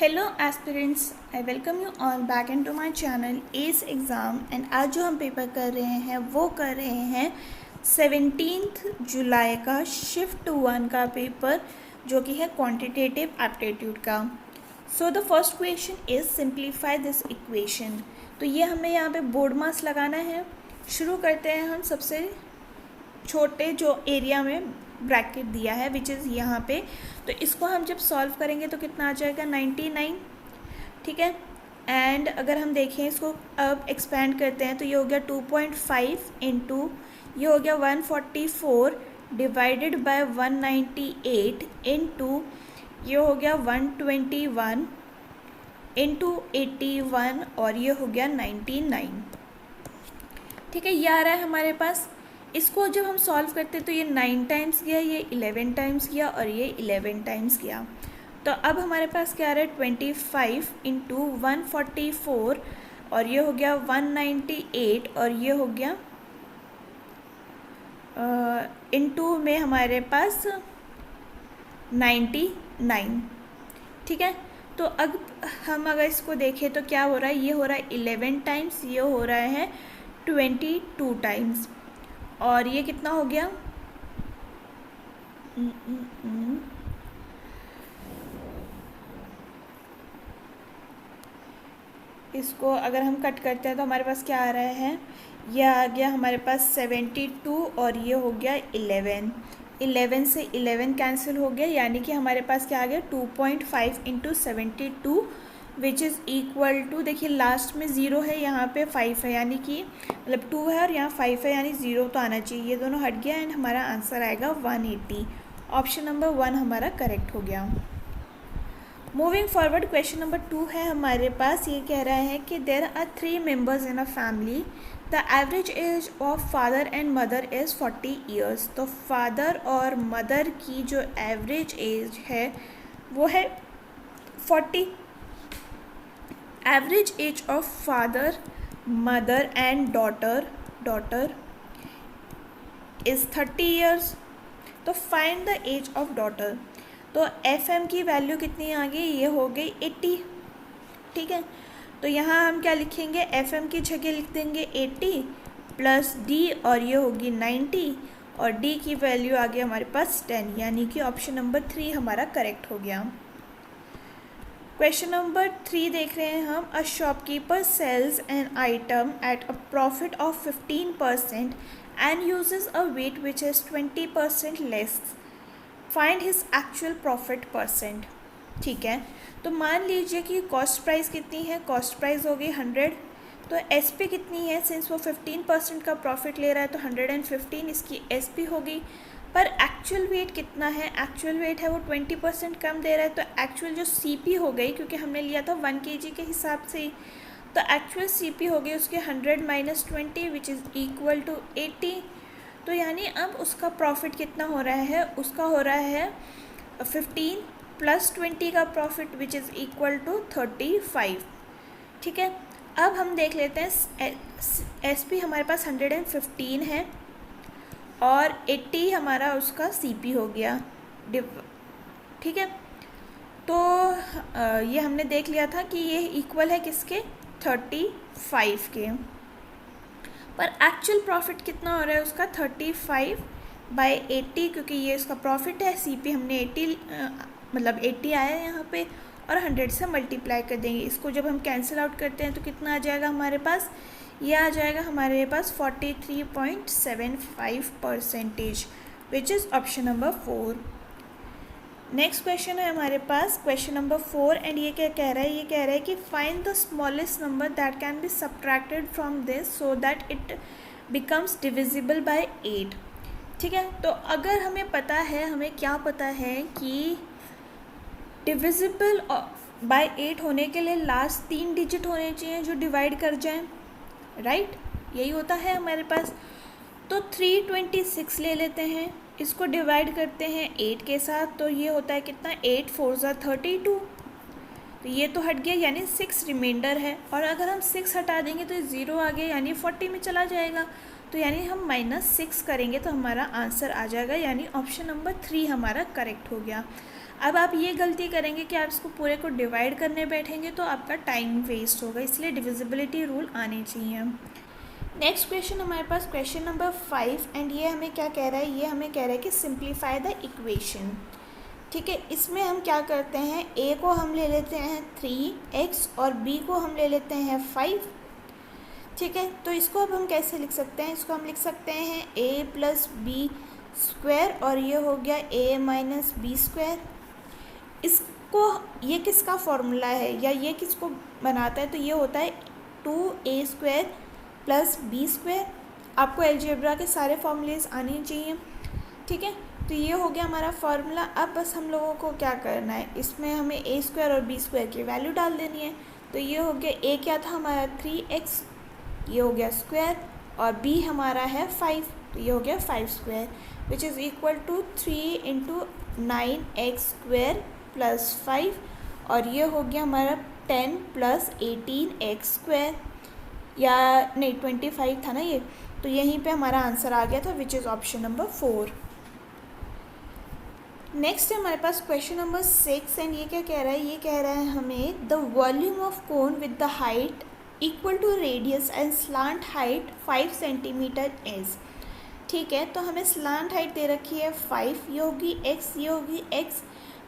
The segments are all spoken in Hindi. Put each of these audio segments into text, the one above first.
Hello aspirants, I welcome you all back into my channel S exam. And आज जो हम पेपर कर रहे हैं वो कर रहे हैं 17 जुलाई का शिफ्ट 1 का पेपर, जो कि है क्वांटिटेटिव एप्टीट्यूड का। So the first question is simplify this equation. तो ये हमें यहाँ पे बोर्ड मास लगाना है। शुरू करते हैं हम सबसे छोटे जो एरिया में ब्रैकेट दिया है विच इज़ यहाँ पे। तो इसको हम जब सॉल्व करेंगे तो कितना आ जाएगा 99, ठीक है। एंड अगर हम देखें इसको अब एक्सपेंड करते हैं तो ये हो गया 2.5 इंटू ये हो गया 144 डिवाइडेड बाय 198 इंटू ये हो गया 121 इंटू 81 और ये हो गया 99, ठीक है। ये आ रहा है हमारे पास। इसको जब हम सॉल्व करते हैं तो ये 9 टाइम्स गया, ये 11 टाइम्स गया और ये 11 टाइम्स गया। तो अब हमारे पास क्या आ रहा है 25 इंटू 144 और ये हो गया 198 और ये हो गया इंटू में हमारे पास 99, ठीक है। तो अब हम अगर इसको देखें तो क्या हो रहा है, ये हो रहा है 11 टाइम्स, ये हो रहा है 22 टाइम्स और ये कितना हो गया इसको अगर हम कट करते हैं तो हमारे पास क्या आ रहा है, ये आ गया हमारे पास 72 और ये हो गया 11 से 11 कैंसिल हो गया, यानी कि हमारे पास क्या आ गया 2.5 into 72 which is equal to, देखिए लास्ट में 0 है, यहाँ पे 5 है, यानी कि मतलब 2 है और यहाँ 5 है, यानी 0 तो आना चाहिए। ये दोनों हट गया एंड हमारा आंसर आएगा 180। ऑप्शन नंबर 1 हमारा करेक्ट हो गया। मूविंग फॉरवर्ड, क्वेश्चन नंबर 2 है हमारे पास। ये कह रहा है कि there are 3 members in a family, the average age of father and mother is 40 years. तो फादर और मदर की जो एवरेज एज है वो है 40। Average age of father, mother and daughter is 30 years. तो find the age of daughter. तो एफ एम की वैल्यू कितनी आ गई, ये हो गई 80, ठीक है। तो यहाँ हम क्या लिखेंगे, एफ एम की जगह लिख देंगे 80 प्लस डी और ये होगी 90 और डी की वैल्यू आ गई हमारे पास 10, यानी कि ऑप्शन नंबर 3 हमारा करेक्ट हो गया। क्वेश्चन नंबर 3 देख रहे हैं हम। A shopkeeper sells an item at a profit of 15% and uses a weight which is 20% less. Find his actual profit percent, ठीक है। तो मान लीजिए कि कॉस्ट प्राइस कितनी है, कॉस्ट प्राइस हो गई 100। तो एस पी कितनी है, सिंस वो 15% का प्रॉफिट ले रहा है तो 115 इसकी एस पी हो गई। पर एक्चुअल वेट कितना है, एक्चुअल वेट है वो 20% कम दे रहा है, तो एक्चुअल जो सी पी हो गई, क्योंकि हमने लिया था 1 kg के हिसाब से ही, तो एक्चुअल सी पी हो गई उसके 100 minus 20 which is equal to 80। तो यानी अब उसका प्रॉफिट कितना हो रहा है, उसका हो रहा है 15 प्लस 20 का profit which is equal to 35, ठीक है। अब हम देख लेते हैं एस पी हमारे पास 115 है और 80 हमारा उसका सीपी हो गया, ठीक है। तो ये हमने देख लिया था कि ये इक्वल है किसके, 35 के। पर एक्चुअल प्रॉफिट कितना हो रहा है उसका 35/80, क्योंकि ये इसका प्रॉफिट है। सीपी हमने 80 मतलब 80 आया है यहाँ पे और 100 से मल्टीप्लाई कर देंगे। इसको जब हम कैंसिल आउट करते हैं तो कितना आ जाएगा हमारे पास, ये आ जाएगा हमारे पास 43.75% विच is option number 4। Next question है हमारे पास, क्वेश्चन नंबर 4 एंड ये क्या कह रहा है, ये कह रहा है कि find the smallest number that can be subtracted from this so that it becomes divisible by 8, ठीक है। तो अगर हमें पता है, हमें क्या पता है कि डिविजिबल बाय 8 होने के लिए लास्ट 3 डिजिट होने चाहिए जो डिवाइड कर जाएं, राइट, यही होता है हमारे पास। तो 326 ले लेते हैं, इसको डिवाइड करते हैं 8 के साथ, तो ये होता है कितना, 8 4 ज़ा 32। तो ये तो हट गया, यानी 6 रिमाइंडर है, और अगर हम 6 हटा देंगे तो 0 आ गया, यानी 40 में चला जाएगा। तो यानी हम -6 करेंगे तो हमारा आंसर आ जाएगा, यानी ऑप्शन नंबर 3 हमारा करेक्ट हो गया। अब आप ये गलती करेंगे कि आप इसको पूरे को डिवाइड करने बैठेंगे तो आपका टाइम वेस्ट होगा, इसलिए डिविजिबिलिटी रूल आने चाहिए। नेक्स्ट क्वेश्चन हमारे पास क्वेश्चन नंबर 5 एंड ये हमें क्या कह रहा है, ये हमें कह रहा है कि सिंप्लीफाई द इक्वेशन। ठीक है, इसमें हम क्या करते हैं, a को हम ले लेते हैं 3x और b को हम ले लेते हैं 5। ठीक है, तो इसको अब हम कैसे लिख सकते हैं, इसको हम लिख सकते हैं a प्लस बी स्क्वायर और ये हो गया a माइनस बी स्क्वायर। इसको, ये किसका फॉर्मूला है या ये किसको बनाता है, तो ये होता है 2a square plus B square. आपको अलजेब्रा के सारे फॉर्मूलेज आने चाहिए। ठीक है, तो ये हो गया हमारा फार्मूला। अब बस हम लोगों को क्या करना है, इसमें हमें a स्क्वायर और b स्क्वायर की वैल्यू डाल देनी है। तो ये हो गया a क्या था हमारा 3x, ये हो गया स्क्वायर, और b हमारा है 5, तो ये हो गया 5 square which is equal to 3 into 9x square plus 5, और ये हो गया हमारा 10 प्लस 18x स्क्वायर, या नहीं 25 था ना ये, तो यहीं पे हमारा आंसर आ गया था विच इज़ ऑप्शन नंबर 4। नेक्स्ट है हमारे पास क्वेश्चन नंबर 6 एंड ये क्या कह रहा है, ये कह रहा है हमें the volume of cone with the height equal to radius and slant height 5 centimetre is. ठीक है, तो हमें स्लांट हाइट दे रखी है 5, ये होगी x, ये होगी x।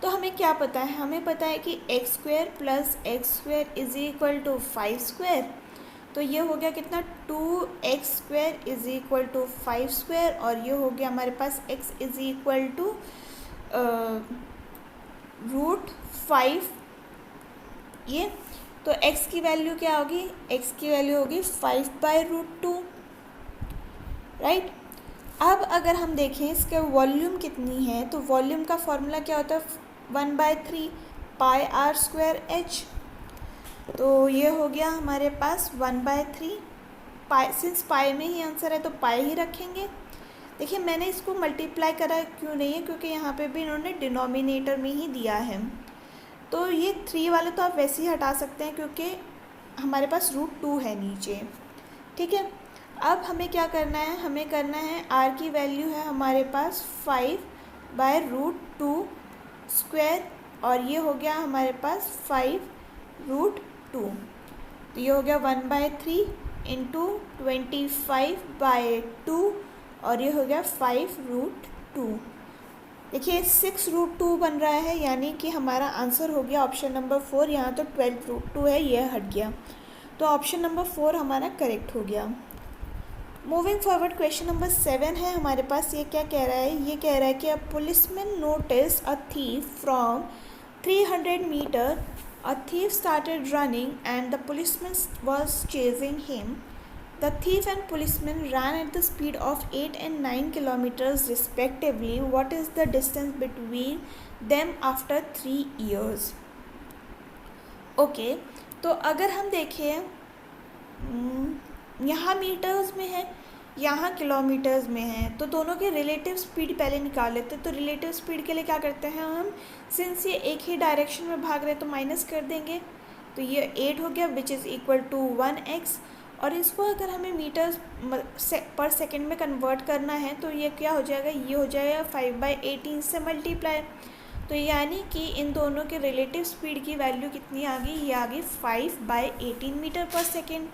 तो हमें क्या पता है, हमें पता है कि x square plus x square is equal to 5 square. तो ये हो गया कितना 2x square is equal to 5 square, और ये हो गया हमारे पास x इज इक्वल टू √5। ये तो x की वैल्यू क्या होगी, x की वैल्यू होगी 5/√2, राइट। अब अगर हम देखें इसके वॉल्यूम कितनी है, तो वॉल्यूम का फॉर्मूला क्या होता है 1/3 पाई आर स्क्वायर एच। तो ये हो गया हमारे पास 1/3 पाई, सिंस पाई में ही आंसर है तो पाई ही रखेंगे। देखिए मैंने इसको मल्टीप्लाई करा क्यों नहीं है, क्योंकि यहाँ पे भी इन्होंने डिनोमिनेटर में ही दिया है। तो ये 3 वाले तो आप वैसे ही हटा सकते हैं क्योंकि हमारे पास √2 है नीचे। ठीक है, अब हमें क्या करना है, हमें करना है r की वैल्यू है हमारे पास 5/√2 स्क्वायर, और ये हो गया हमारे पास 5√2। तो ये हो गया 1/3 इंटू 25/2, और ये हो गया 5√2। देखिए 6√2 बन रहा है, यानी कि हमारा आंसर हो गया ऑप्शन नंबर 4। यहाँ तो 12√2 है, ये हट गया, तो ऑप्शन नंबर 4 हमारा करेक्ट हो गया। मूविंग फॉरवर्ड क्वेश्चन नंबर 7 है हमारे पास। ये क्या कह रहा है, ये कह रहा है कि a policeman notice a thief from 300 metre. A thief started running and the policeman was chasing him. The thief and policeman ran at the speed of 8 and 9 kilometers respectively. What is the distance between them after 3 years? Okay, तो अगर हम देखें यहाँ मीटर्स में है, यहाँ किलोमीटर्स में है, तो दोनों के रिलेटिव स्पीड पहले निकाल लेते हैं। तो रिलेटिव स्पीड के लिए क्या करते हैं हम, सिंस ये एक ही डायरेक्शन में भाग रहे तो माइनस कर देंगे, तो ये 8 हो गया विच इज़ इक्वल टू 1x। और इसको अगर हमें मीटर्स पर सेकंड में कन्वर्ट करना है तो ये क्या हो जाएगा, ये हो जाएगा 5/18 से मल्टीप्लाई। तो यानी कि इन दोनों के रिलेटिव स्पीड की वैल्यू कितनी आ गई, ये आ गई 5/18 मीटर पर सेकेंड।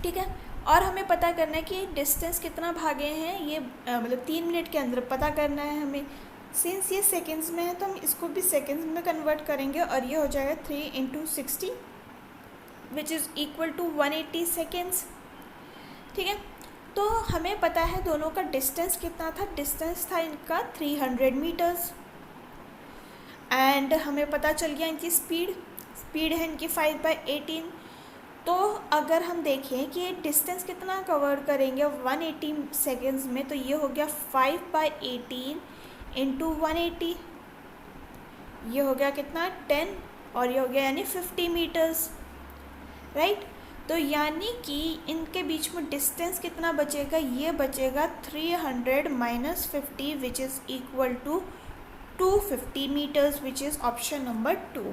ठीक है, और हमें पता करना है कि डिस्टेंस कितना भागे हैं, ये मतलब 3 मिनट के अंदर पता करना है हमें। सिंस ये सेकेंड्स में है तो हम इसको भी सेकेंड्स में कन्वर्ट करेंगे, और ये हो जाएगा 3 × 60 which is equal to 180 seconds. ठीक है, तो हमें पता है दोनों का डिस्टेंस कितना था, डिस्टेंस था इनका 300 मीटर्स, एंड हमें पता चल गया इनकी स्पीड है इनकी 5/18। तो अगर हम देखें कि ये डिस्टेंस कितना कवर करेंगे 180 सेकेंड्स में, तो ये हो गया 5/18 इंटू 180, ये हो गया कितना 10, और ये हो गया यानी 50 मीटर्स, राइट। तो यानी कि इनके बीच में डिस्टेंस कितना बचेगा, ये बचेगा 300 minus 50 which is equal to 250 metres which is option number 2।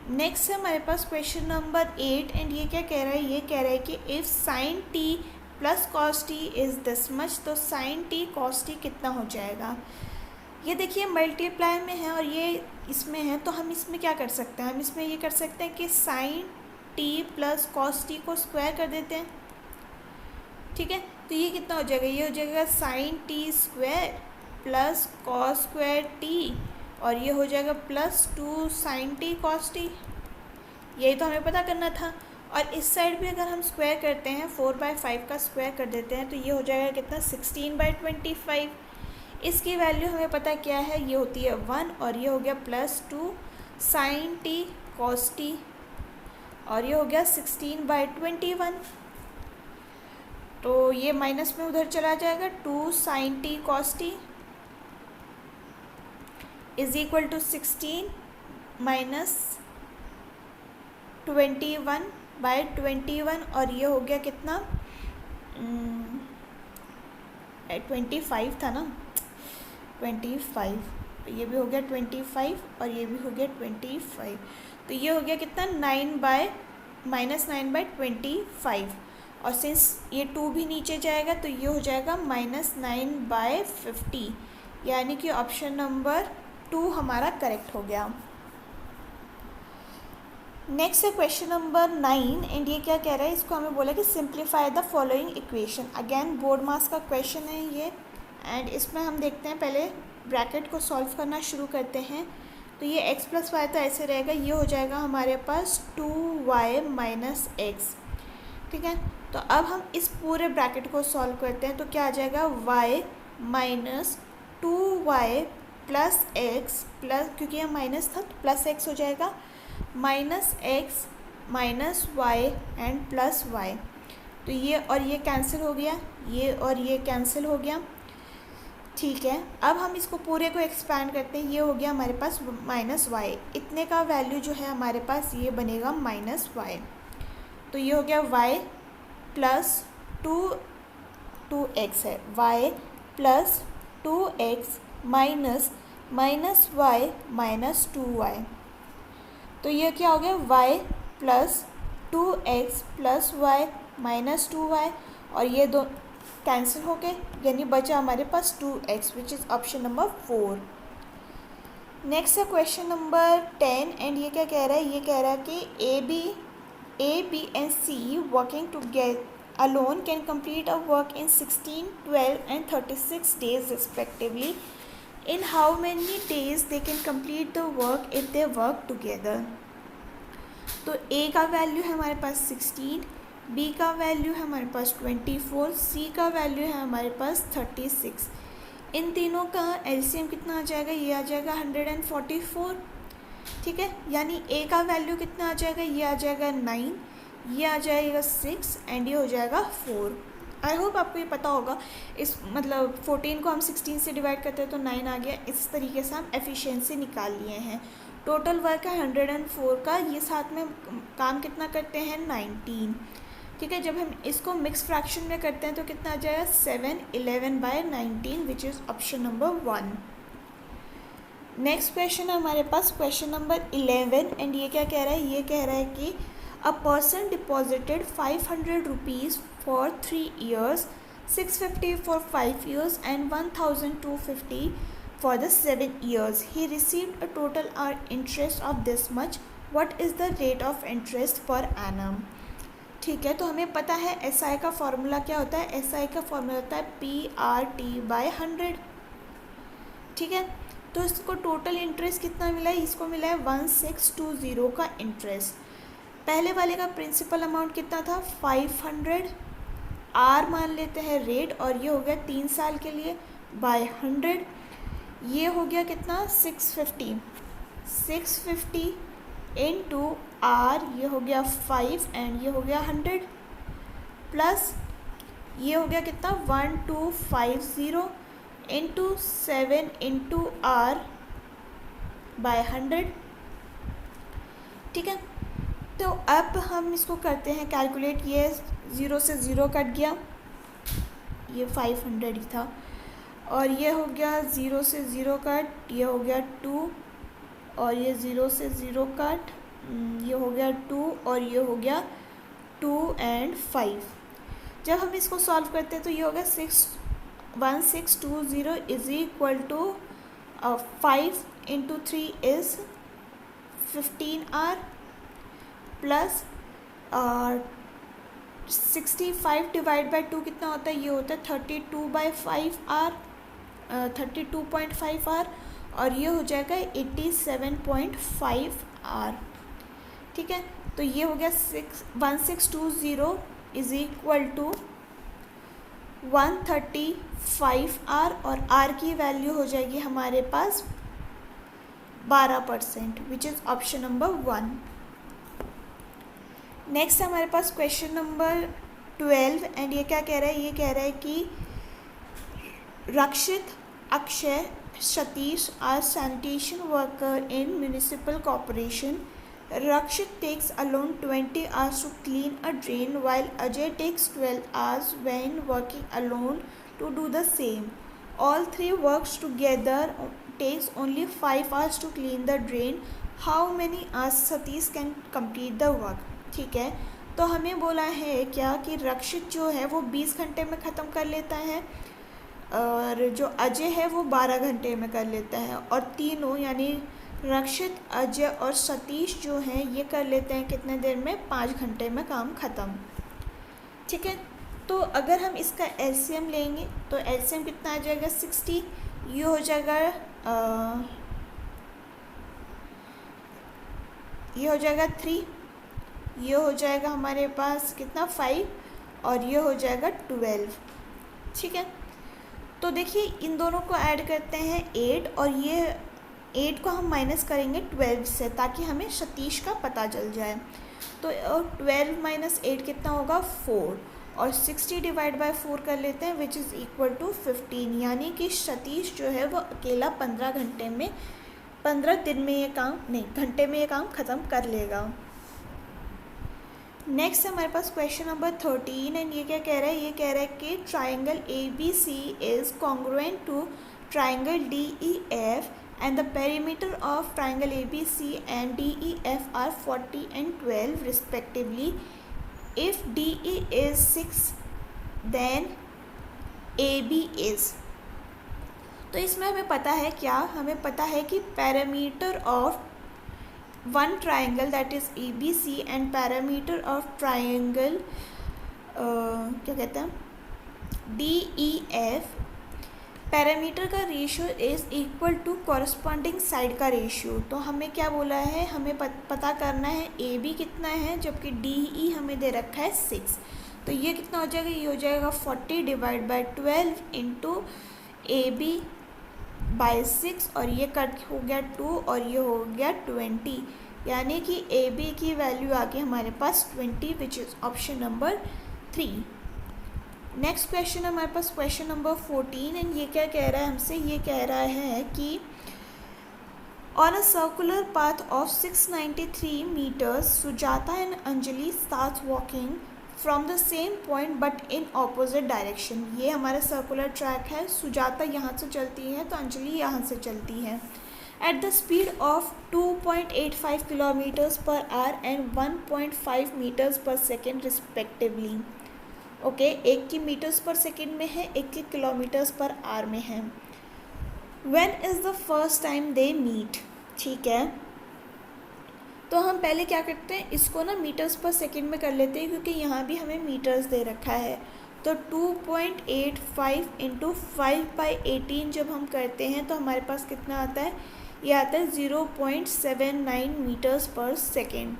Next है हमारे पास क्वेश्चन नंबर 8 एंड ये क्या कह रहा है, ये कह रहा है कि if sin t plus cos t is this much, तो sin t cos t कितना हो जाएगा। ये देखिए मल्टीप्लाई में है और ये इसमें है, तो हम इसमें क्या कर सकते हैं, हम इसमें ये कर सकते हैं कि sine T plus cos T को स्क्वायर कर देते हैं। ठीक है, तो ये कितना हो जाएगा, ये हो जाएगा sine T square plus cos square T, और ये हो जाएगा plus 2 sine T cos T. यही तो हमें पता करना था। और इस साइड भी अगर हम स्क्वायर करते हैं 4/5 का स्क्वायर कर देते हैं तो ये हो जाएगा कितना 16/25। इसकी वैल्यू हमें पता क्या है, ये होती है 1, और ये हो गया plus 2 sine T cos T, और ये हो गया 16/21। तो ये माइनस में उधर चला जाएगा, 2 sine T cos T is equal to 16 minus 21/21, और ये हो गया कितना 25 था ना, 25, ये भी हो गया 25 और ये भी हो गया 25, तो ये हो गया कितना -9/25, और सिंस ये 2 भी नीचे जाएगा तो ये हो जाएगा -9/50, यानी कि ऑप्शन नंबर 2 हमारा करेक्ट हो गया। नेक्स्ट है क्वेश्चन नंबर 9, एंड ये क्या कह रहा है, इसको हमें बोला कि simplify the following equation. Again board मास का क्वेश्चन है ये, एंड इसमें हम देखते हैं, पहले ब्रैकेट को सॉल्व करना शुरू करते हैं। तो ये x + y तो ऐसे रहेगा, ये हो जाएगा हमारे पास 2y - x। ठीक है, तो अब हम इस पूरे ब्रैकेट को सॉल्व करते हैं, तो क्या आ जाएगा y - 2y + x प्लस, क्योंकि यह माइनस था तो प्लस x हो जाएगा, -x - y and plus y। तो ये और ये कैंसिल हो गया, ये और ये कैंसिल हो गया। ठीक है, अब हम इसको पूरे को एक्सपैंड करते हैं, ये हो गया हमारे पास -y, इतने का वैल्यू जो है हमारे पास ये बनेगा -y। तो ये हो गया y + 2x है, y + 2x - -y - 2y। तो ये क्या हो गया y + 2x + y - 2y, और ये दो कैंसिल हो गए, यानी बचा हमारे पास 2x, which is option number 4। Next है क्वेश्चन नंबर 10, एंड ये क्या कह रहा है, ये कह रहा है कि A B and C working together alone can complete a work in 16, 12 and 36 days respectively. In how many days they can complete the work if they work together? तो A का वैल्यू है हमारे पास 16, B का वैल्यू है हमारे पास 24, C का वैल्यू है हमारे पास 36। इन तीनों का एलसीएम कितना आ जाएगा, ये आ जाएगा 144। ठीक है, यानी A का वैल्यू कितना आ जाएगा, ये आ जाएगा 9, ये आ जाएगा 6 एंड ये हो जाएगा 4। आई होप आपको ये पता होगा, इस मतलब 14 को हम 16 से डिवाइड करते हैं तो 9 आ गया। इस तरीके से हम एफिशिएंसी निकाल लिए हैं। टोटल वर्क है 104 का, ये साथ में काम कितना करते हैं 19। ठीक है, जब हम इसको मिक्स फ्रैक्शन में करते हैं तो कितना आ जाएगा 7 11/19, विच is option number 1। Next question है हमारे पास क्वेश्चन नंबर 11, एंड ये क्या कह रहा है, ये कह रहा है कि a person deposited 500 rupees for 3 years, 650 for 5 years and 1250 for the 7 years. He received a total interest of this much. What is the rate of interest per annum? ठीक है, तो हमें पता है SI का फॉर्मूला क्या होता है, SI का फॉर्मूला होता है PRT/100। ठीक है, तो इसको टोटल इंटरेस्ट कितना मिला है, इसको मिला है 1620 का इंटरेस्ट। पहले वाले का प्रिंसिपल अमाउंट कितना था 500, आर मान लेते हैं रेट, और ये हो गया 3 साल के लिए बाय 100, ये हो गया कितना 650 इंटू आर, ये हो गया 5 एंड ये हो गया 100, प्लस ये हो गया कितना 1250 इंटू 7 इंटू आर बाय 100। ठीक है, तो अब हम इसको करते हैं कैलकुलेट, ये 0 से 0 कट गया, ये 500 ही था, और ये हो गया 0 से 0 कट, ये हो गया 2, और ये 0 से 0 कट, ये हो गया 2, और ये हो गया 2 एंड 5। जब हम इसको सॉल्व करते हैं तो ये हो गया 1620 is equal to 5 into 3 is 15 hour plus 65 divide by 2 कितना होता है, ये होता है 32/5 आर, 32.5 आर, और ये हो जाएगा 87.5 आर। ठीक है, तो ये हो गया 1620 इज इक्वल टू 135 आर, और आर की वैल्यू हो जाएगी हमारे पास 12%, विच इज़ ऑप्शन नंबर 1। नेक्स्ट हमारे पास क्वेश्चन नंबर 12, एंड ये क्या कह रहा है, ये कह रहा है कि Rakshit, Akshay, Satish are sanitation worker in municipal corporation. Rakshit takes alone 20 hours to clean a drain, while Ajay takes 12 hours when working alone to do the same. All three works together takes only 5 hours to clean the drain. How many hours Satish can complete the work? ठीक है, तो हमें बोला है क्या कि रक्षित जो है वो 20 घंटे में ख़त्म कर लेता है, और जो अजय है वो 12 घंटे में कर लेता है, और तीनों यानी रक्षित, अजय और सतीश जो हैं ये कर लेते हैं कितने देर में, 5 घंटे में काम ख़त्म. ठीक है, तो अगर हम इसका एलसीएम लेंगे तो एलसीएम कितना आ जाएगा 60, ये हो जाएगा 3, ये हो जाएगा हमारे पास कितना 5, और ये हो जाएगा 12. ठीक है, तो देखिए इन दोनों को ऐड करते हैं 8, और ये 8 को हम माइनस करेंगे 12 से ताकि हमें सतीश का पता चल जाए. तो 12 माइनस 8 कितना होगा 4, और 60 डिवाइड बाय 4 कर लेते हैं विच इज़ इक्वल टू 15, यानी कि सतीश जो है वो अकेला 15 घंटे में, 15 दिन में ये काम नहीं, घंटे में ये काम ख़त्म कर लेगा. नेक्स्ट हमारे पास क्वेश्चन नंबर 13, एंड ये क्या कह रहा है, ये कह रहा है कि triangle ABC is congruent to triangle DEF and the perimeter of triangle ABC and DEF are 40 and 12 respectively. If DE is 6 then AB is. तो इसमें हमें पता है क्या, हमें पता है कि perimeter of one triangle that is ABC and perimeter of triangle क्या कहते हैं DEF, पैरामीटर का ratio is equal to corresponding side का रेशियो. तो हमें क्या बोला है, हमें पता करना है ए बी कितना है, जबकि डी ई हमें दे रखा है 6. तो ये कितना हो जाएगा, ये हो जाएगा 40 divide by 12 into A B by 6, और ये कट हो गया 2, और ये हो गया 20, यानी कि ए बी की वैल्यू आ गई हमारे पास 20, which is option number 3. Next question हमारे पास क्वेश्चन नंबर 14, एंड ये क्या कह रहा है हमसे, ये कह रहा है कि on a circular path of 693 metres Sujata and Anjali start walking from the same point but in opposite direction. ये हमारा सर्कुलर ट्रैक है, सुजाता यहाँ से चलती है तो अंजलि यहाँ से चलती है, at the speed of 2.85 kilometres per hour and 1.5 metres per second respectively. Okay, एक की मीटर्स पर सेकेंड में है, एक की किलोमीटर्स पर आवर में है. When is the first time they meet. ठीक है, तो हम पहले क्या करते हैं, इसको ना मीटर्स पर सेकेंड में कर लेते हैं क्योंकि यहाँ भी हमें मीटर्स दे रखा है. तो 2.85 इंटू 5/18 जब हम करते हैं तो हमारे पास कितना आता है, ये आता है 0.79 मीटर्स पर सेकेंड.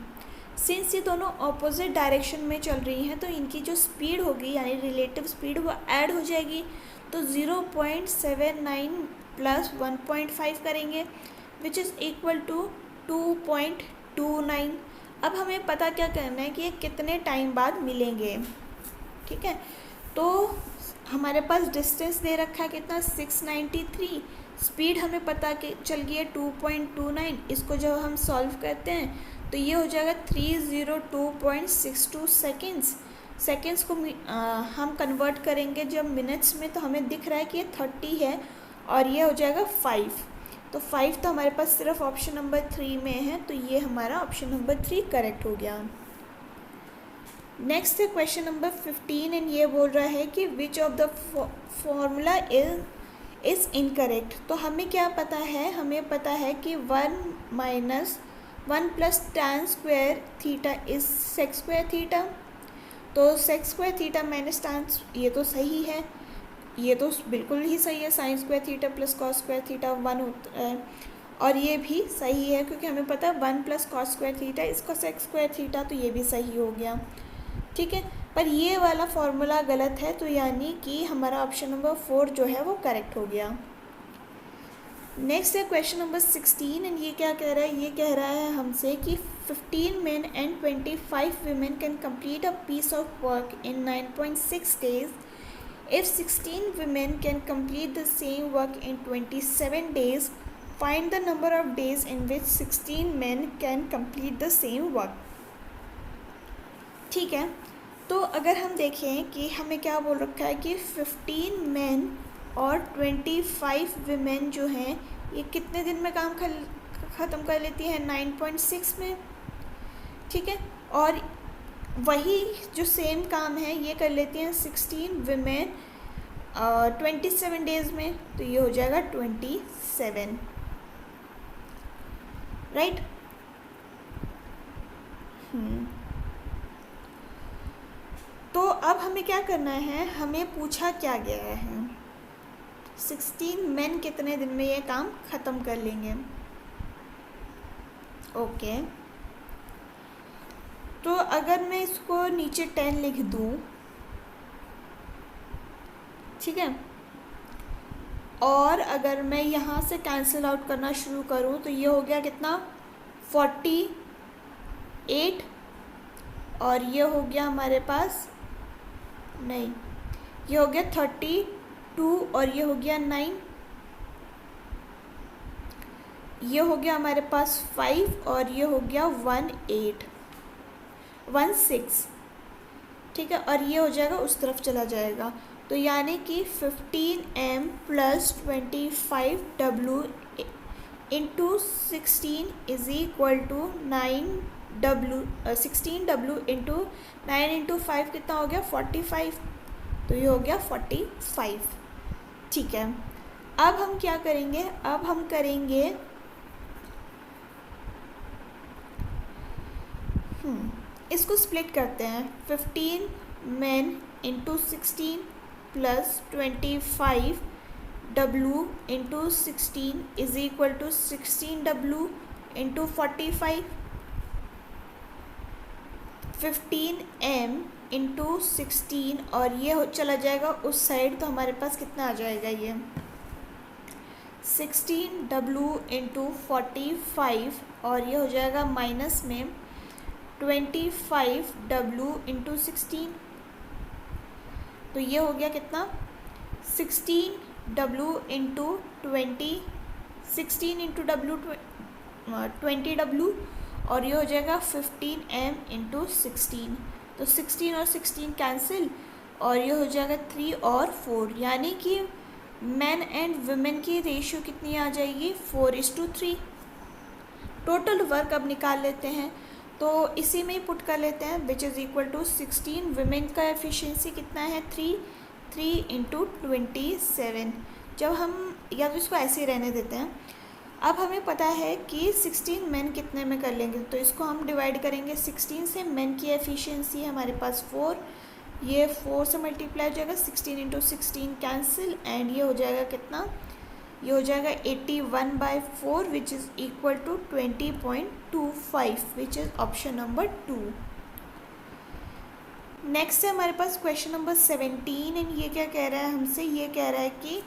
सिंस ये दोनों ऑपोजिट डायरेक्शन में चल रही हैं तो इनकी जो स्पीड होगी यानी रिलेटिव स्पीड वो ऐड हो जाएगी. तो 0.79 प्लस 1.5 करेंगे विच इज़ इक्वल टू 2.29. अब हमें पता क्या करना है कि ये कितने टाइम बाद मिलेंगे. ठीक है, तो हमारे पास डिस्टेंस दे रखा है कितना 693, स्पीड हमें पता कि चल गई है 2.29. इसको जब हम सॉल्व करते हैं तो ये हो जाएगा 302.62 सेकेंड्स को हम कन्वर्ट करेंगे जब मिनट्स में, तो हमें दिख रहा है कि ये 30 है और ये हो जाएगा 5. तो 5 तो हमारे पास सिर्फ ऑप्शन नंबर 3 में है, तो ये हमारा ऑप्शन नंबर 3 करेक्ट हो गया. नेक्स्ट है क्वेश्चन नंबर 15, एंड ये बोल रहा है कि which of the formula is incorrect. तो हमें क्या पता है, हमें पता है कि 1 plus tan square theta is sec square theta. तो sec square theta minus tan, ये तो सही है, ये तो बिल्कुल ही सही है। Sine square theta plus cos square theta 1 होता है, और ये भी सही है क्योंकि हमें पता है 1 प्लस कॉस स्क्वायर थीटा इसका सेक स्क्वायर थीटा, तो ये भी सही हो गया। ठीक है, पर ये वाला फॉर्मूला गलत है, तो यानी कि हमारा ऑप्शन नंबर 4 जो है वो करेक्ट हो गया। नेक्स्ट है क्वेश्चन नंबर 16, एंड ये क्या कह रहा है, ये कह रहा है हमसे कि 15 men and 25 women can complete a piece of work in 9.6 days if 16 women can complete the same work in 27 days. Find the number of days in which 16 men can complete the same work. ठीक है, तो अगर हम देखें कि हमें क्या बोल रखा है कि 15 men और 25 women जो हैं ये कितने दिन में काम ख़त्म कर लेती हैं, 9.6 में। ठीक है, और वही जो सेम काम है ये कर लेती हैं 16 women 27 डेज़ में, तो ये हो जाएगा 27, राइट। तो अब हमें क्या करना है, हमें पूछा क्या गया है 16 men कितने दिन में ये काम ख़त्म कर लेंगे। ओके, तो अगर मैं इसको नीचे 10 लिख दूँ, ठीक है, और अगर मैं यहाँ से कैंसिल आउट करना शुरू करूँ तो ये हो गया कितना 48, और ये हो गया हमारे पास, नहीं, ये हो गया 32, और ये हो गया 9, ये हो गया हमारे पास 5, और ये हो गया 16। ठीक है, और ये हो जाएगा उस तरफ चला जाएगा, तो यानी कि 15m plus 25w into 16 is equal to 16w into 9 into 5 कितना हो गया 45, तो ये हो गया 45। ठीक है, अब हम क्या करेंगे, अब हम करेंगे इसको स्प्लिट करते हैं, 15 men into 16 plus 25w into 16 is equal to 16w into 45, 15m into 16, और ये चला जाएगा उस साइड, तो हमारे पास कितना आ जाएगा, ये 16w इंटू 45, और ये हो जाएगा माइनस में 25w इंटू 16, तो ये हो गया कितना 16w into 20, 16 into w 20w, और ये हो जाएगा 15m इंटू 16, तो 16 और 16 कैंसिल, और ये हो जाएगा 3 और 4, यानी कि मैन एंड वुमेन की रेशियो कितनी आ जाएगी 4:3। टोटल वर्क अब निकाल लेते हैं, तो इसी में ही पुट कर लेते हैं, which is equal to 16, women का एफिशिएंसी कितना है 3 इंटू 27। जब हम, या तो इसको ऐसे ही रहने देते हैं, अब हमें पता है कि 16 मेन कितने में कर लेंगे, तो इसको हम डिवाइड करेंगे 16 से। मेन की एफिशिएंसी है हमारे पास 4, ये 4 से मल्टीप्लाई हो जाएगा, 16 इंटू 16 कैंसिल, एंड ये हो जाएगा कितना, ये हो जाएगा 81/4 which is equal to 20.25, which is option number 2। Next है हमारे पास क्वेश्चन नंबर 17, एंड ये क्या कह रहा है हमसे, ये कह रहा है कि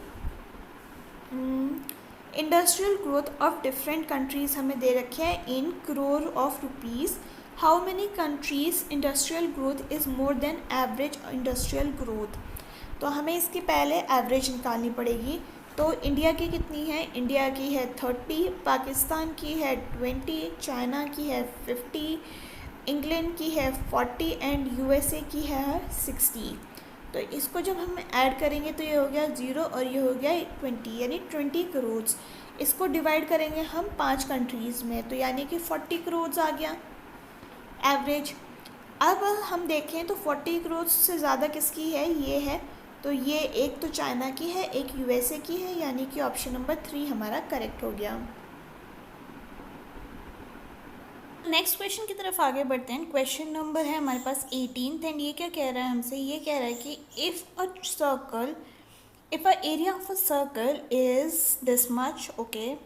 industrial growth of different countries हमें दे रखे हैं in crore of rupees. How many countries industrial growth is more than average industrial growth. तो हमें इसकी पहले एवरेज निकालनी पड़ेगी। तो इंडिया की कितनी है, इंडिया की है 30, पाकिस्तान की है 20, चाइना की है 50, इंग्लैंड की है 40 एंड यूएसए की है 60। तो इसको जब हम ऐड करेंगे तो ये हो गया 0 और ये हो गया 20, यानी 20 करोड़। इसको डिवाइड करेंगे हम 5 कंट्रीज़ में, तो यानी कि 40 करोड़ आ गया एवरेज। अब हम देखें तो 40 करोड़ से ज़्यादा किसकी है, ये है तो ये एक तो चाइना की है, एक यूएसए की है, यानी कि ऑप्शन नंबर 3 हमारा करेक्ट हो गया। नेक्स्ट क्वेश्चन की तरफ आगे बढ़ते हैं। क्वेश्चन नंबर है हमारे पास 18 एंड ये क्या कह रहा है हमसे, ये कह रहा है कि if a area of a circle is this much, okay,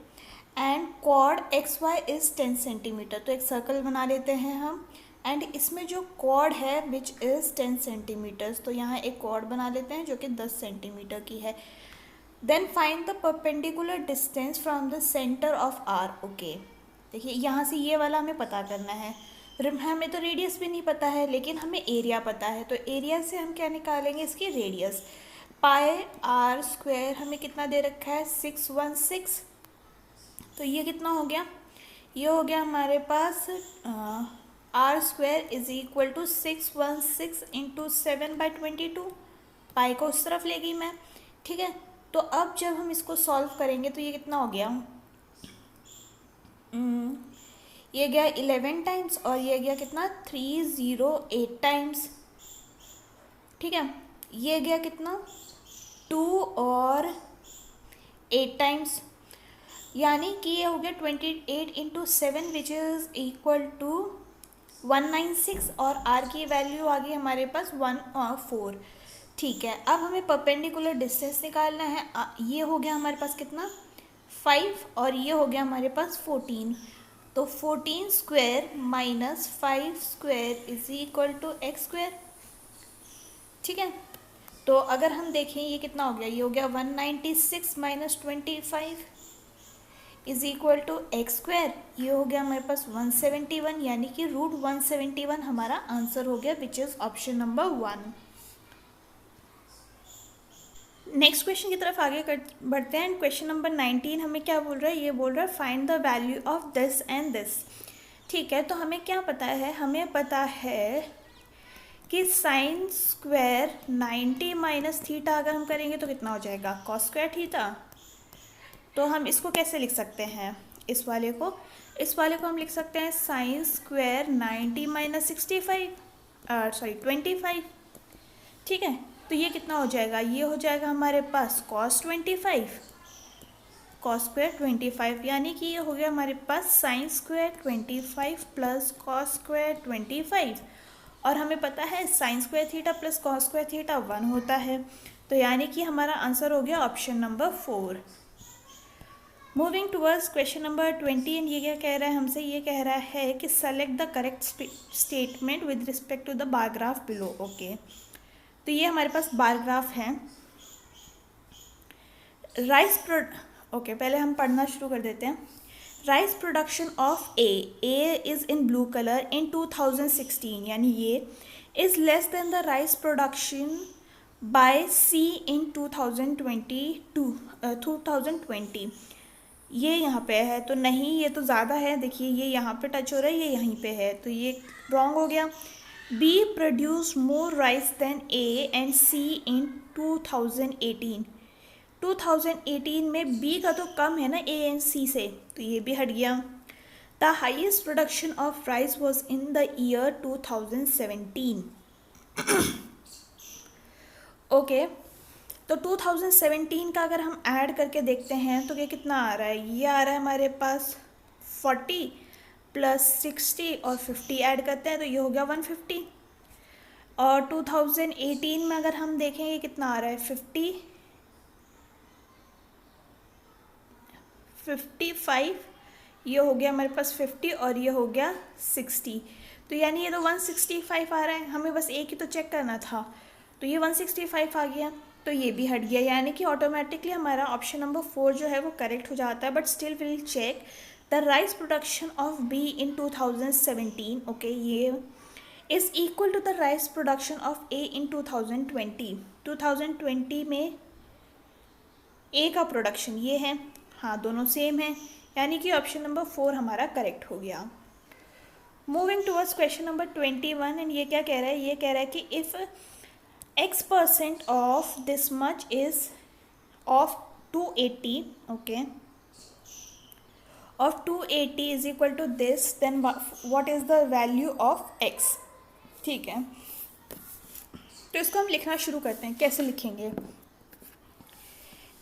and chord xy is 10 centimetre. तो एक सर्कल बना लेते हैं हम, एंड इसमें जो chord है विच इज़ 10 सेंटीमीटर्स, तो यहाँ एक chord बना लेते हैं जो कि 10 सेंटीमीटर की है। Then find the perpendicular distance from the centre of R. Okay, देखिए यहाँ से ये वाला हमें पता करना है। हमें तो रेडियस भी नहीं पता है, लेकिन हमें एरिया पता है, तो एरिया से हम क्या निकालेंगे, इसकी रेडियस। पाई आर स्क्वायर हमें कितना दे रखा है, 616। तो ये कितना हो गया, ये हो गया हमारे पास R square is equal to 616 into 7/22। Pi को उस तरफ ले गई मैं, ठीक है। तो अब जब हम इसको सॉल्व करेंगे तो ये कितना हो गया, ये गया 11 टाइम्स और ये गया कितना 308 टाइम्स, ठीक है। ये गया कितना 2 और 8 टाइम्स, यानी कि ये हो गया 28 into 7 which is equal to 196 और आर की वैल्यू आ गई हमारे पास 1 और 4, ठीक है। अब हमें परपेंडिकुलर डिस्टेंस निकालना है। ये हो गया हमारे पास कितना 5 और ये हो गया हमारे पास 14। तो 14 square minus 5 square is equal to x square, ठीक है। तो अगर हम देखें ये कितना हो गया, ये हो गया 196 minus 25 is equal to x square. ये हो गया हमारे पास 171, यानी कि √171 हमारा आंसर हो गया, विच is option number 1। Next question की तरफ आगे बढ़ते हैं। क्वेश्चन नंबर 19 हमें क्या बोल रहा है, ये बोल रहा है find the value of this and this, ठीक है। तो हमें क्या पता है, हमें पता है कि साइन स्क्वायर 90 माइनस थीटा अगर हम करेंगे तो कितना हो जाएगा, कॉस स्क्वायर थीटा। तो हम इसको कैसे लिख सकते हैं, इस वाले को हम लिख सकते हैं साइन स्क्वायर 90 माइनस 25, ठीक है। तो ये कितना हो जाएगा, ये हो जाएगा हमारे पास कॉस 25 कॉस स्क्वायर 25, यानी कि ये हो गया हमारे पास sine square 25 plus cos square 25। और हमें पता है sine square theta plus cos square theta 1 होता है, तो यानी कि हमारा आंसर हो गया option number 4। Moving towards question number 20 and ये क्या कह रहा है हमसे, ये कह रहा है कि select the correct statement with respect to the bar graph below. Okay, तो ये हमारे पास बार ग्राफ है। ओके, पहले हम पढ़ना शुरू कर देते हैं। Rice production of A is in blue colour in 2016, यानी ये is less than the rice production by C in 2020। ये यहाँ पे है तो नहीं, ये तो ज़्यादा है, देखिए ये यहाँ पे टच हो रहा है, ये यहीं पे है, तो ये रॉन्ग हो गया। B produce more rice than A and C in 2018। 2018 में बी का तो कम है ना ए एंड सी से, तो ये भी हट गया। The highest production of rice was in the year 2017। Okay, तो 2017 का अगर हम ऐड करके देखते हैं तो ये कितना आ रहा है, ये आ रहा है हमारे पास 40 प्लस 60 और 50 ऐड करते हैं तो ये हो गया 150। और 2018 में अगर हम देखें ये कितना आ रहा है 55, ये हो गया हमारे पास 50 और ये हो गया 60, तो यानी ये तो 165 आ रहा है। हमें बस एक ही तो चेक करना था, तो ये 165 आ गया, तो ये भी हट गया, यानी कि ऑटोमेटिकली हमारा ऑप्शन नंबर 4 जो है वो करेक्ट हो जाता है। But still will check the rice production of B in 2017, okay, ये is equal to the rice production of A in 2020। 2020 में ए का प्रोडक्शन ये है, हाँ दोनों सेम है, यानी कि ऑप्शन नंबर 4 हमारा करेक्ट हो गया। Moving towards question number 21 and ये क्या कह रहा है, ये कह रहा है कि if x% of this much is of 280, okay, of 280 is equal to this, then what is the value of x, ठीक है। तो इसको हम लिखना शुरू करते हैं। कैसे लिखेंगे?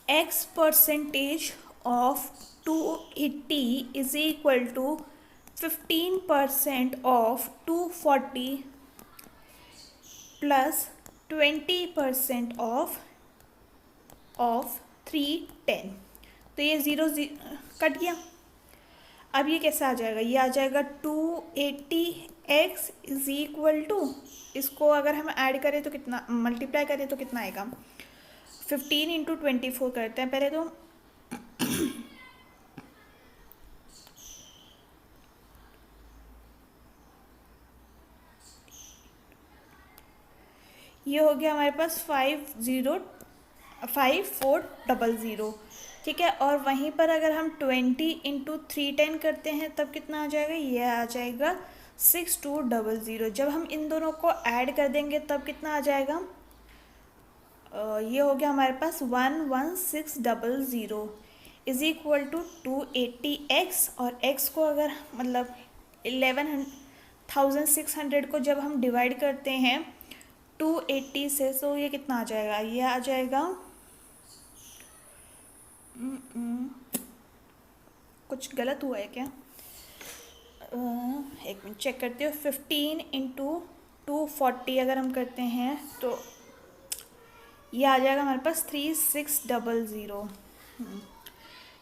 x percentage of 280 is equal to 15% of 240 plus 20% of 310। तो ये ज़ीरो कट गया। अब ये कैसे आ जाएगा? ये आ जाएगा 280x इज इक्वल टू, इसको अगर हम ऐड करें तो कितना, मल्टीप्लाई करें तो कितना आएगा? 15 इंटू 24 करते हैं पहले तो। ये हो गया हमारे पास 5400, ठीक है। और वहीं पर अगर हम 20 इंटू 310 करते हैं तब कितना आ जाएगा? ये आ जाएगा 6200। जब हम इन दोनों को ऐड कर देंगे तब कितना आ जाएगा? ये हो गया हमारे पास 11600 इज इक्वल टू 280x। और x को अगर मतलब 11,600 को जब हम डिवाइड करते हैं 280 से, तो ये कितना आ जाएगा? ये आ जाएगा कुछ गलत हुआ है क्या? एक मिनट चेक करते हो। 15 इंटू 240 अगर हम करते हैं तो ये आ जाएगा हमारे पास 3600।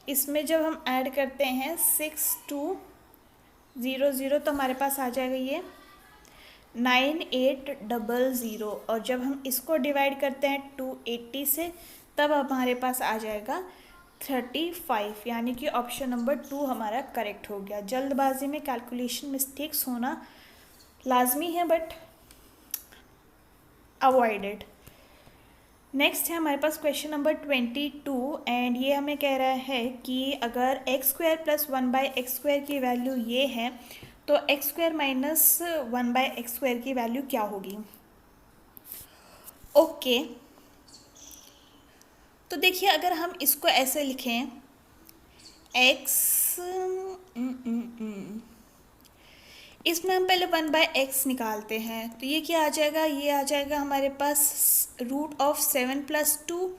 इसमें जब हम ऐड करते हैं 6200 तो हमारे पास आ जाएगा ये 9800। और जब हम इसको डिवाइड करते हैं 280 से तब हमारे पास आ जाएगा 35। यानी कि ऑप्शन नंबर 2 हमारा करेक्ट हो गया। जल्दबाजी में कैलकुलेशन मिस्टेक्स होना लाजमी है, बट अवॉइडेड। नेक्स्ट है हमारे पास क्वेश्चन नंबर 22 एंड ये हमें कह रहा है कि अगर x square plus 1/x square की वैल्यू ये है तो x square minus 1/x square की वैल्यू क्या होगी? ओके, तो देखिए अगर हम इसको ऐसे लिखें x, इसमें हम पहले 1/x निकालते हैं तो ये क्या आ जाएगा? ये आ जाएगा हमारे पास root of 7 + 2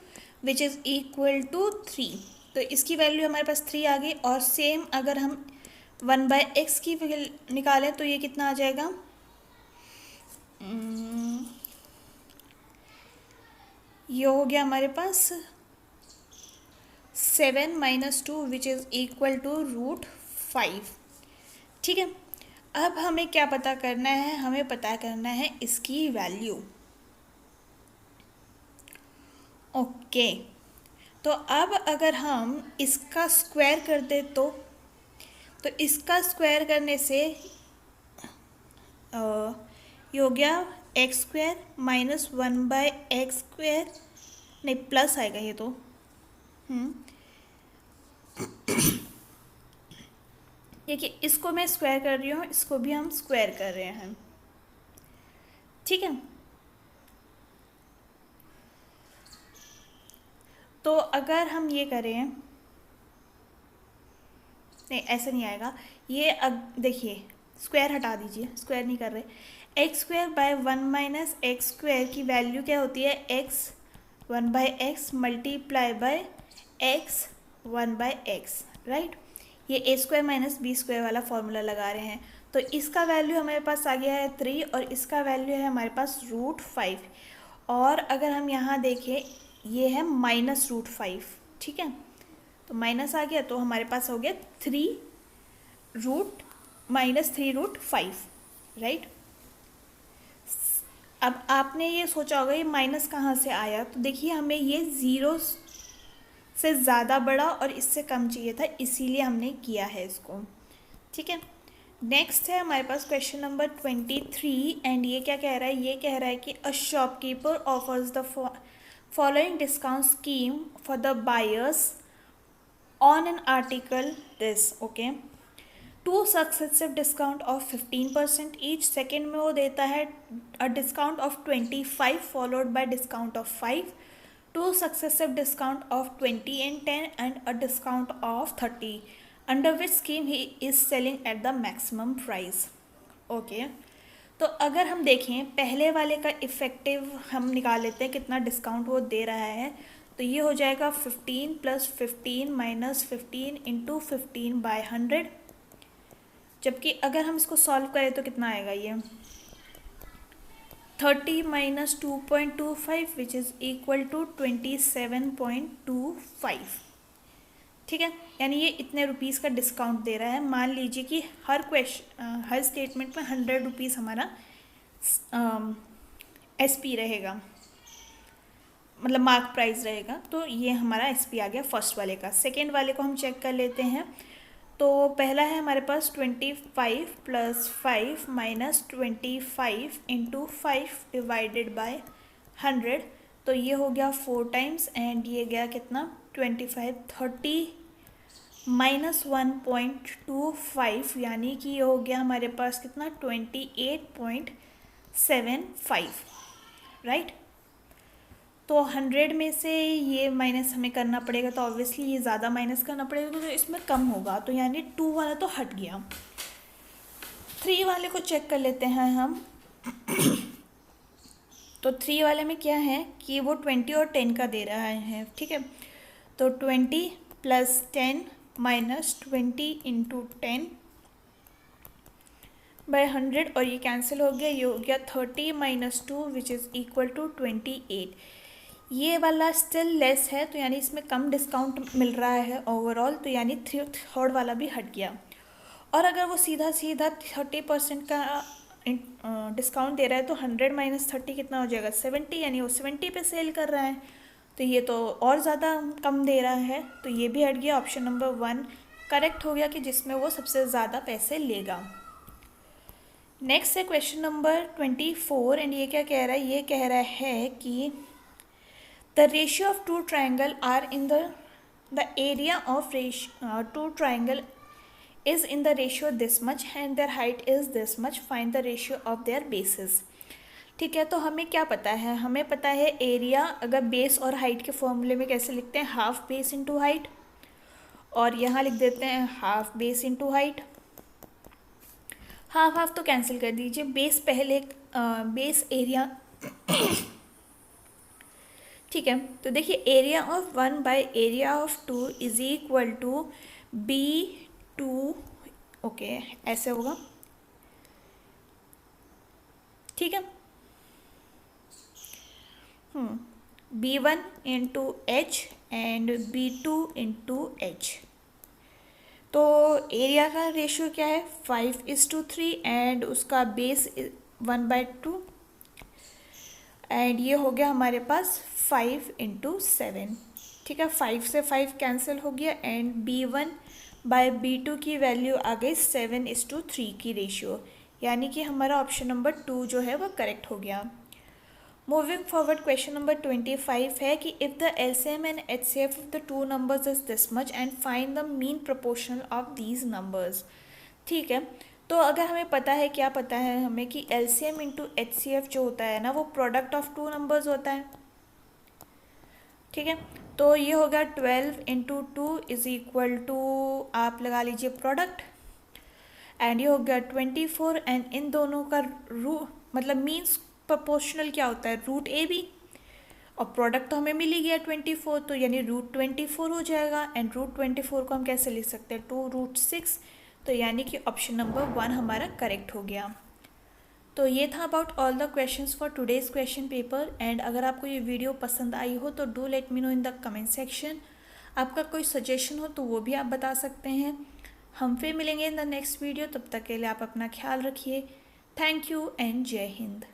which is equal to 3। तो इसकी वैल्यू हमारे पास 3 आ गई। और सेम अगर हम 1/x की निकालें तो ये कितना आ जाएगा? ये हो गया हमारे पास 7 - 2 विच इज़ इक्वल टू √5। ठीक है, अब हमें क्या पता करना है? हमें पता करना है इसकी वैल्यू। ओके, तो अब अगर हम इसका स्क्वायर कर दे तो इसका स्क्वायर करने से ये हो गया x square minus 1/x square, नहीं प्लस आएगा ये तो। देखिए इसको मैं स्क्वायर कर रही हूँ, इसको भी हम स्क्वायर कर रहे हैं, ठीक है। तो अगर हम ये करें, नहीं ऐसे नहीं आएगा ये। देखिए स्क्वायर हटा दीजिए, स्क्वायर नहीं कर रहे। X square by 1 - x square की वैल्यू क्या होती है? x 1/x multiply by x 1/x, right. ये a square minus b square वाला फॉर्मूला लगा रहे हैं। तो इसका वैल्यू हमारे पास आ गया है 3 और इसका वैल्यू है हमारे पास √5। और अगर हम यहाँ देखें ये है -√5, ठीक है। तो माइनस आ गया तो हमारे पास हो गया 3 √5, राइट। अब आपने ये सोचा होगा ये माइनस कहाँ से आया, तो देखिए हमें ये 0 से ज़्यादा बड़ा और इससे कम चाहिए था, इसीलिए हमने किया है इसको, ठीक है। नेक्स्ट है हमारे पास क्वेश्चन नंबर 23 एंड ये क्या कह रहा है? ये कह रहा है कि a shopkeeper offers the following discount scheme for the buyers on an article this, okay. 2 successive discount of 15% each. Second में वो देता है अ discount of 25 followed by discount of 5, 2 successive discount of 20 and 10 and a discount of 30, under which scheme he is selling at the maximum price, okay. तो अगर हम देखें पहले वाले का इफ़ेक्टिव हम निकाल लेते हैं कितना डिस्काउंट वो दे रहा है, तो ये हो जाएगा 15 + 15 - 15 × 15 / 100। जबकि अगर हम इसको सॉल्व करें तो कितना आएगा, ये 30 - 2.25 विच इज़ इक्वल टू 27.25। ठीक है, यानी ये इतने रुपीज़ का डिस्काउंट दे रहा है। मान लीजिए कि हर स्टेटमेंट में 100 रुपीज़ हमारा SP रहेगा, मतलब मार्क प्राइस रहेगा। तो ये हमारा SP आ गया फर्स्ट वाले का। सेकेंड वाले को हम चेक कर लेते हैं। तो पहला है हमारे पास 25 + 5 - 25 × 5 डिवाइडेड बाय 100। तो ये हो गया 4 टाइम्स एंड ये गया कितना 25, 30 - 1.25 यानी कि ये हो गया हमारे पास कितना 28.75, राइट। तो 100 में से ये माइनस हमें करना पड़ेगा, तो ऑब्वियसली ये ज़्यादा माइनस करना पड़ेगा, तो इसमें कम होगा। तो यानी 2 वाला तो हट गया। 3 वाले को चेक कर लेते हैं हम। तो 3 वाले में क्या है कि वो 20 और 10 का दे रहा है, ठीक है। तो 20 + 10 - 20 × 10 / 100 और ये कैंसिल हो गया। ये हो गया 30 - 2 विच इज़ इक्वल टू 28। ये वाला स्टिल लेस है, तो यानी इसमें कम डिस्काउंट मिल रहा है ओवरऑल, तो यानी थर्ड वाला भी हट गया। और अगर वो सीधा 30% का डिस्काउंट दे रहा है तो 100 - 30 कितना हो जाएगा 70, यानी वो 70 पे सेल कर रहा है, तो ये तो और ज़्यादा कम दे रहा है। तो ये भी हट गया। ऑप्शन नंबर 1 करेक्ट हो गया कि जिसमें वो सबसे ज़्यादा पैसे लेगा। नेक्स्ट है क्वेश्चन नंबर 24 एंड ये क्या कह रहा है, ये कह रहा है कि the ratio of two triangle are in the area of two triangle is in the ratio this much and their height is this much, find the ratio of their bases। ठीक है, तो हमें क्या पता है, हमें पता है एरिया अगर बेस और हाइट के फॉर्मूले में कैसे लिखते हैं, हाफ बेस इंटू हाइट, और यहाँ लिख देते हैं half base into height. Half तो कैंसिल कर दीजिए, बेस पहले बेस एरिया ठीक है। तो देखिए area of 1 / area of 2 is equal to B2, okay ऐसे होगा, ठीक है। B1 × H and B2 × H। तो एरिया का रेशियो क्या है 5:3 एंड उसका बेस 1/2 एंड ये हो गया हमारे पास 5 × 7, ठीक है। 5 से 5 कैंसिल हो गया एंड B1 / B2 की वैल्यू आ गई 7:3 की रेशियो, यानी कि हमारा ऑप्शन नंबर 2 जो है वो करेक्ट हो गया। मूविंग फॉरवर्ड क्वेश्चन नंबर 25 है कि if the LCM and HCF of the two numbers is this much and find the mean proportional of these numbers. ठीक है, तो अगर हमें पता है, क्या पता है हमें कि LCM × HCF जो होता है ना वो प्रोडक्ट ऑफ टू नंबर्स होता है, ठीक है। तो ये होगा 12 × 2 इज इक्वल टू, आप लगा लीजिए प्रोडक्ट, एंड ये हो गया 24 एंड इन दोनों का मतलब मीन्स प्रोपोर्शनल क्या होता है √AB, और प्रोडक्ट तो हमें मिल ही गया 24, तो यानी √24 हो जाएगा एंड √24 को हम कैसे लिख सकते हैं 2√6, तो यानी कि ऑप्शन नंबर 1 हमारा करेक्ट हो गया। तो ये था about all the questions for today's question paper. And अगर आपको ये वीडियो पसंद आई हो तो do let me know in the comment section. आपका कोई सजेशन हो तो वो भी आप बता सकते हैं। हम फिर मिलेंगे इन द नेक्स्ट वीडियो, तब तक के लिए आप अपना ख्याल रखिए। थैंक यू एंड जय हिंद।